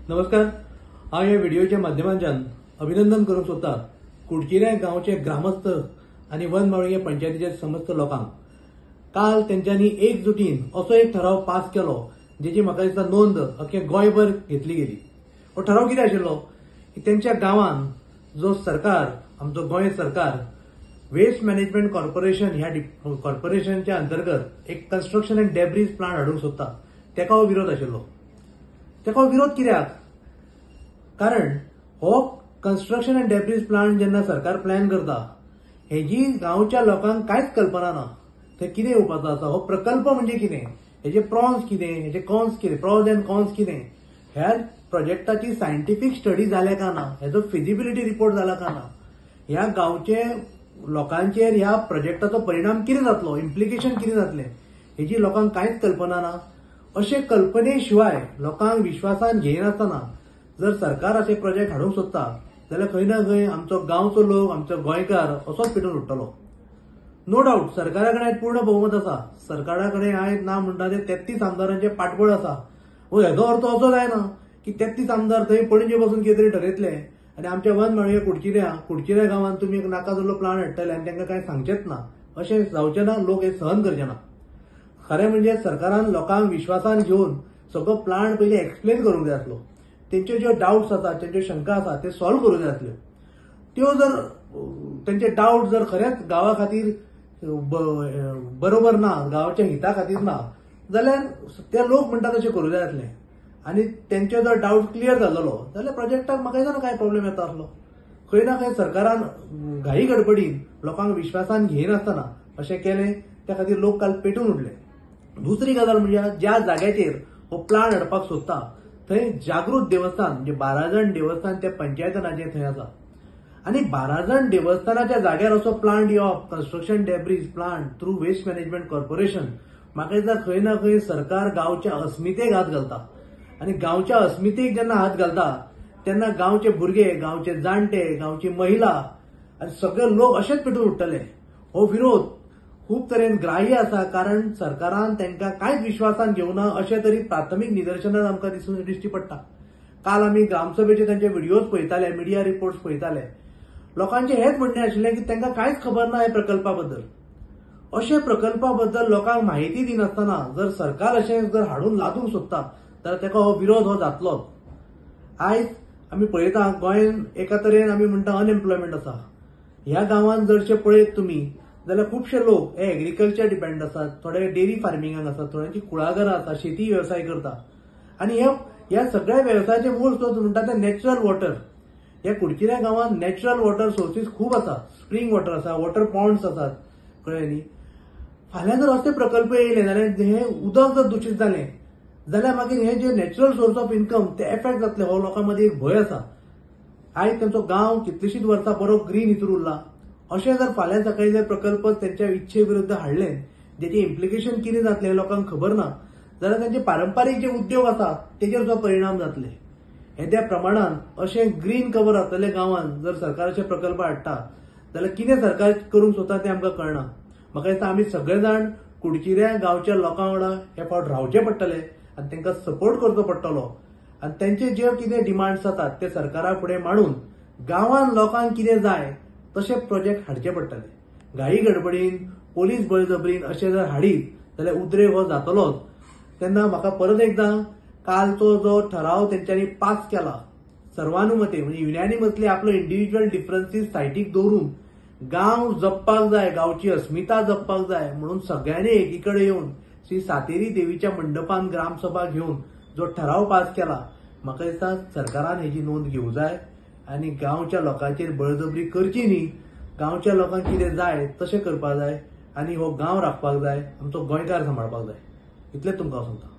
नमस्कार। हांव ह्या व्हिडिओच्या माध्यमांच्यान अभिनंदन करूंक सोदतां कुडचिऱ्या गांवचे ग्रामस्थ आनी वनमाळी पंचायतीच्या समस्त लोकांक। काल तेंच्यांनी एकजुटीन असो एक ठराव पास केलो जेची म्हाका दिसता नोंद अख्खे गोंयभर घेतली गेली। हो ठराव कितें आशिल्लो की तेंच्या गांवान जो सरकार आमचो गोंय सरकार वेस्ट मॅनेजमेंट कॉर्पोरेशन ह्या कॉर्पोरेशनच्या अंतर्गत एक कन्स्ट्रक्शन एंड डेब्रीज प्लांट हाडूंक सोदता, तेका हो विरोध आशिल्लो। तेका हो विरोध कित्याक? कारण हो कन्स्ट्रक्शन एंड डेब्रीज प्लांट जेन्ना सरकार प्लॅन करता हेजी गांवच्या लोकांक कांयच कल्पना ना थंय कितें येवपाचो आसा, हो प्रकल्प म्हणजे कितें, हेजे प्रॉन्स कितें, हेजे कॉन्स कितें, प्रॉज एंड कॉन्स कितें, ह्या प्रोजेक्टाची सायंटिफिक स्टडी जाल्या का ना, हेजो फिजिबिलिटी रिपोर्ट जाला का ना, ह्या गांवचे लोकांचेर ह्या प्रोजेक्टाचो परिणाम कितें जातलो, इम्प्लिकेशन कितें जातले, हेजी लोकांक कांयच कल्पना ना। अशे कल्पने शिवाय लोकांक विश्वासान घेयनासतना जर सरकार असे प्रोजेक्ट हाडूंक सोदता जाल्यार खंय ना खंय आमचो गांवचो लोक, आमचो गोंयकार असोच पेटून उठतलो। नो डाऊट सरकारा कडेन पूर्ण बहुमत आसा, सरकारा कडेन आयज ना म्हणटा ते 33 आमदारांचे पाठबळ आसा। हेजो अर्थ असो जायना की 33 आमदार थंय पणजे बसून कितें तरी ठरयतले आनी आमच्या वनमाळी कुडचिऱ्या गांवांत तुमी एक नाका जाल्लो प्लांट हाडटले आनी तांकां कांय सांगचेच ना, अशें जावचें ना, लोक हे सहन करचे ना। खरें म्हणजे सरकारान लोकांक विश्वासान घेवन सगळो प्लांट पयलीं एक्सप्लेन करूंक जाय आसलो। तेंच्यो ज्यो डाउट्स आसा, तेंच्यो शंका आसा ते सॉल्व करूंक जाय आसल्यो। त्यो जर तेंचे डाउट जर खरेंच गांवा खातीर बरोबर ना, गांवाच्या हिता खातीर ना, जाल्यार ते लोक म्हणटा तशें करूंक जाय आसलें आनी तेंचो जर डाउट क्लियर जालोलो जाल्यार प्रोजेक्टाक म्हाका दिसना कांय प्रॉब्लेम येता आसलो। खंय ना खंय सरकारान घाई गडबडीन लोकांक विश्वासान घेयनासतना अशें केलें, त्या खातीर लोक काल पेटून उठले। दुसरी गजाल म्हणजे ज्या जाग्याचेर हो प्लांट हाडपाक सोदता थंय जागृत देवस्थान म्हणजे 12 जण देवस्थान त्या पंचायतनाचेर थंय आसा आनी 12 जण देवस्थानाच्या जाग्यार असो प्लांट येवप, construction debris plant through waste management corporation, म्हाका दिसता खंय ना खंय सरकार गांवच्या अस्मितेक हात घालता आनी गांवच्या अस्मितेक जेन्ना हात घालता तेन्ना गांवचे भुरगे, गांवचे जाणटे, गांवची महिला आनी सगळे लोक अशेच पेटून उठतले। हो विरोध खूप तरेन ग्राह्य आसा, कारण सरकारान तांकां कांयच विश्वासान घेवना अशें तरी प्राथमीक निदर्शनां आमकां दिश्टी पडटा। काल आमी ग्रामसभेचे तांचे व्हिडिओज पळयताले, मिडिया रिपोर्ट्स पळयताले, लोकांचे हेच म्हणणें आशिल्लें की तांकां कांयच खबर ना ह्या प्रकल्पा बद्दल। अशे प्रकल्पा बद्दल लोकांक म्हायती दिनासतना जर सरकार अशें जर हाडून लादूंक सोदता जाल्यार ताका हो विरोध हो जातलोच। आयज आमी पळयता गोंयान एका तरेन आमी म्हणटा अनएम्प्लॉयमेंट आसा। ह्या गांवांत जरशे पळयत तुमी जाल्यार खुबशे लोक हे एग्रीकल्चर डिपेंड आसात, थोडे डेरी फार्मिंगाक आसात, थोड्यांची कुळागरां आसा, शेती वेवसाय करता आनी ह्या सगळ्या वेवसायाचे मूळ स्त्रोत म्हणटा ते नॅचरल वॉटर। ह्या कुडचिऱ्या गांवांत नॅचरल वॉटर सोर्सीस खूब आसा, स्प्रिंग वॉटर आसा, वॉटर पॉन्ड्स आसात, कळ्ळें न्ही। फाल्यां जर असले प्रकल्प येयले जाल्यार हे उदक जर दूषित जालें जाल्यार मागीर हे जे नॅचरल सोर्स ऑफ इन्कम ते एफेक्ट जातले, हो लोकां मदीं एक भंय आसा। आयज तांचो गांव कितलीशींच वर्सां बरो ग्रीन हितूर उरला, अशें जर फाल्यां सकाळी जर प्रकल्प त्यांच्या इच्छे विरुद्ध हाडले जेचे इम्प्लिकेशन कितें जातले हे लोकांक खबर ना जाल्यार तांचे पारंपारीक जे उद्योग आसा तेजेर जो परिणाम जातले। येद्या प्रमाणान अशें ग्रीन कवर जातले गांवांत जर सरकार अशे प्रकल्प हाडटा जाल्यार कितें सरकार करूंक सोदता तें आमकां कळना। म्हाका दिसता आमी सगळे जाण कुडचिऱ्या गांवच्या लोकां वांगडा हे फावट रावचे पडटले आनी तांकां सपोर्ट करचो पडटलो आनी तांचे जे कितें डिमांड्स जातात ते सरकारा फुडें मांडून गांवांत लोकांक कितें जाय तशे प्रोजेक्ट हाडचे पडटले। घाई गडबडीन पोलीस बळजबरीन अशें जर हाडीत जाल्यार उद्रेक हो जातलोच। तेन्ना म्हाका परत एकदां कालचो जो ठराव तेंच्यांनी पास केला सर्वानुमते म्हणजे युनॅनिमसली आपलो इंडिव्हिज्युअल डिफरन्सीस सायटीक दवरून गांव जपपाक जाय, गांवची अस्मिता जपपाक जाय म्हणून सगळ्यांनी एकीकडे येवन श्री सातेरी देवीच्या मंडपान ग्रामसभा घेवन जो ठराव पास केला, म्हाका दिसता सरकारान हेजी नोंद घेवंक जाय आनी गांवच्या लोकांचेर बळजबरी करची न्ही, गांवच्या लोकांक कितें जाय तशें करपाक जाय आनी हो गांव राखपाक जाय, आमचो गोंयकार सांबाळपाक जाय। इतलेंच तुमकां हांव सांगता।